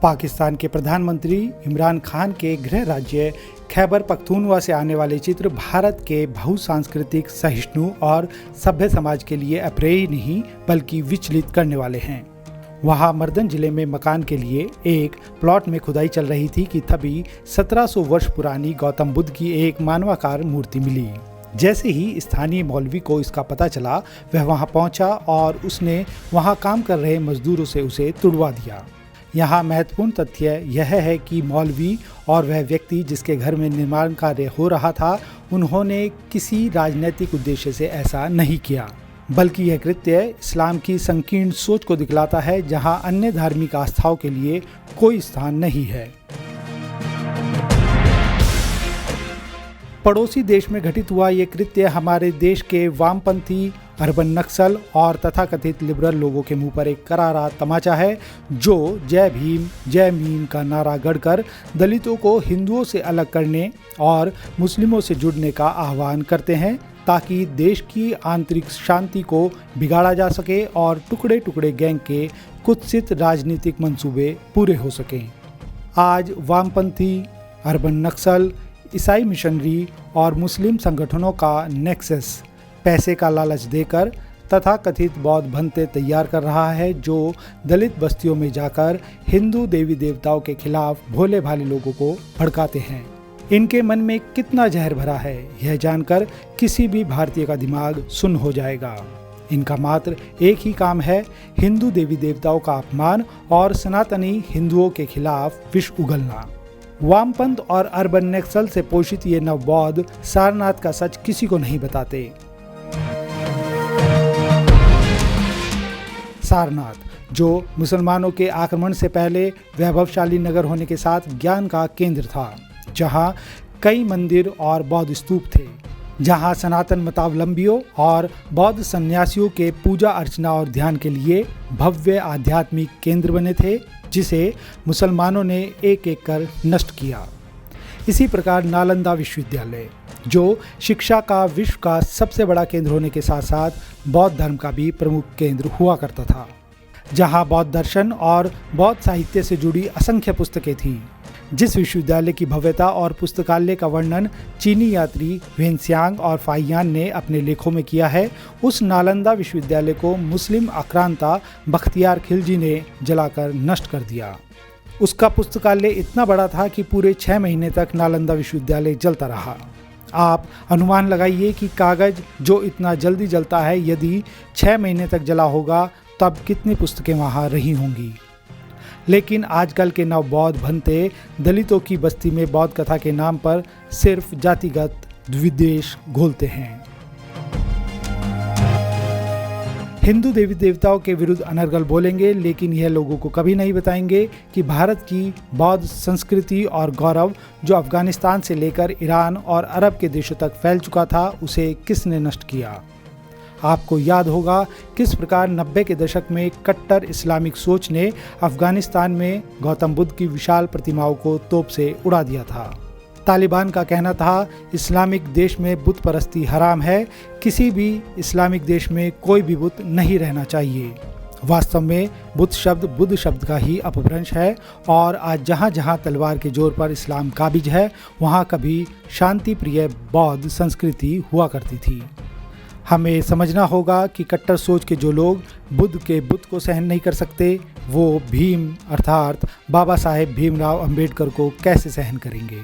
पाकिस्तान के प्रधानमंत्री इमरान खान के गृह राज्य खैबर पख्तूनख्वा से आने वाले चित्र भारत के बहुसांस्कृतिक, सहिष्णु और सभ्य समाज के लिए अप्रिय नहीं बल्कि विचलित करने वाले हैं। वहां मर्दन जिले में मकान के लिए एक प्लॉट में खुदाई चल रही थी कि तभी 1700 वर्ष पुरानी गौतम बुद्ध की एक मानवाकार मूर्ति मिली। जैसे ही स्थानीय मौलवी को इसका पता चला, वह वहां पहुंचा और उसने वहां काम कर रहे मजदूरों से उसे तुड़वा दिया। यहाँ महत्वपूर्ण तथ्य यह है कि मौलवी और वह व्यक्ति जिसके घर में निर्माण कार्य हो रहा था, उन्होंने किसी राजनीतिक उद्देश्य से ऐसा नहीं किया, बल्कि यह कृत्य इस्लाम की संकीर्ण सोच को दिखलाता है, जहाँ अन्य धार्मिक आस्थाओं के लिए कोई स्थान नहीं है। पड़ोसी देश में घटित हुआ ये कृत्य हमारे देश के वामपंथी, अर्बन नक्सल और तथाकथित लिबरल लोगों के मुंह पर एक करारा तमाचा है, जो जय भीम जय मीम का नारा गढ़कर दलितों को हिंदुओं से अलग करने और मुस्लिमों से जुड़ने का आह्वान करते हैं, ताकि देश की आंतरिक शांति को बिगाड़ा जा सके और टुकड़े टुकड़े गैंग के कुत्सित राजनीतिक मंसूबे पूरे हो सकें। आज वामपंथी, अर्बन नक्सल, ईसाई मिशनरी और मुस्लिम संगठनों का नेक्सस पैसे का लालच देकर तथाकथित बौद्ध भंते तैयार कर रहा है, जो दलित बस्तियों में जाकर हिंदू देवी देवताओं के खिलाफ भोले भाले लोगों को भड़काते हैं। इनके मन में कितना जहर भरा है, यह जानकर किसी भी भारतीय का दिमाग सुन्न हो जाएगा। इनका मात्र एक ही काम है, हिंदू देवी देवताओं का अपमान और सनातनी हिंदुओं के खिलाफ विष उगलना। वामपंथ और अर्बन नक्सल से पोषित ये नवबौद्ध सारनाथ का सच किसी को नहीं बताते। सारनाथ, जो मुसलमानों के आक्रमण से पहले वैभवशाली नगर होने के साथ ज्ञान का केंद्र था, जहां कई मंदिर और बौद्ध स्तूप थे, जहां सनातन मतावलंबियों और बौद्ध सन्यासियों के पूजा अर्चना और ध्यान के लिए भव्य आध्यात्मिक केंद्र बने थे, जिसे मुसलमानों ने एक एक कर नष्ट किया। इसी प्रकार नालंदा विश्वविद्यालय, जो शिक्षा का विश्व का सबसे बड़ा केंद्र होने के साथ साथ बौद्ध धर्म का भी प्रमुख केंद्र हुआ करता था, जहां बौद्ध दर्शन और बौद्ध साहित्य से जुड़ी असंख्य पुस्तकें थीं। जिस विश्वविद्यालय की भव्यता और पुस्तकालय का वर्णन चीनी यात्री वेनसियांग और फाहियान ने अपने लेखों में किया है, उस नालंदा विश्वविद्यालय को मुस्लिम आक्रांता बख्तियार खिलजी ने जलाकर नष्ट कर दिया। उसका पुस्तकालय इतना बड़ा था कि पूरे 6 महीने तक नालंदा विश्वविद्यालय जलता रहा। आप अनुमान लगाइए कि कागज जो इतना जल्दी जलता है, यदि 6 महीने तक जला होगा, तब कितनी पुस्तकें वहाँ रही होंगी। लेकिन आजकल के नवबौद्ध भंते दलितों की बस्ती में बौद्ध कथा के नाम पर सिर्फ जातिगत विद्वेष घोलते हैं। हिंदू देवी देवताओं के विरुद्ध अनर्गल बोलेंगे, लेकिन यह लोगों को कभी नहीं बताएंगे कि भारत की बौद्ध संस्कृति और गौरव, जो अफगानिस्तान से लेकर ईरान और अरब के देशों तक फैल चुका था, उसे किसने नष्ट किया। आपको याद होगा किस प्रकार 90 के दशक में कट्टर इस्लामिक सोच ने अफगानिस्तान में गौतम बुद्ध की विशाल प्रतिमाओं को तोप से उड़ा दिया था। तालिबान का कहना था, इस्लामिक देश में बुत परस्ती हराम है, किसी भी इस्लामिक देश में कोई भी बुत नहीं रहना चाहिए। वास्तव में बुत शब्द बुद्ध शब्द का ही अपभ्रंश है, और आज जहाँ जहाँ तलवार के जोर पर इस्लाम काबिज है, वहाँ कभी शांति प्रिय बौद्ध संस्कृति हुआ करती थी। हमें समझना होगा कि कट्टर सोच के जो लोग बुद्ध के बुत को सहन नहीं कर सकते, वो भीम अर्थात बाबा साहेब भीमराव अंबेडकर को कैसे सहन करेंगे।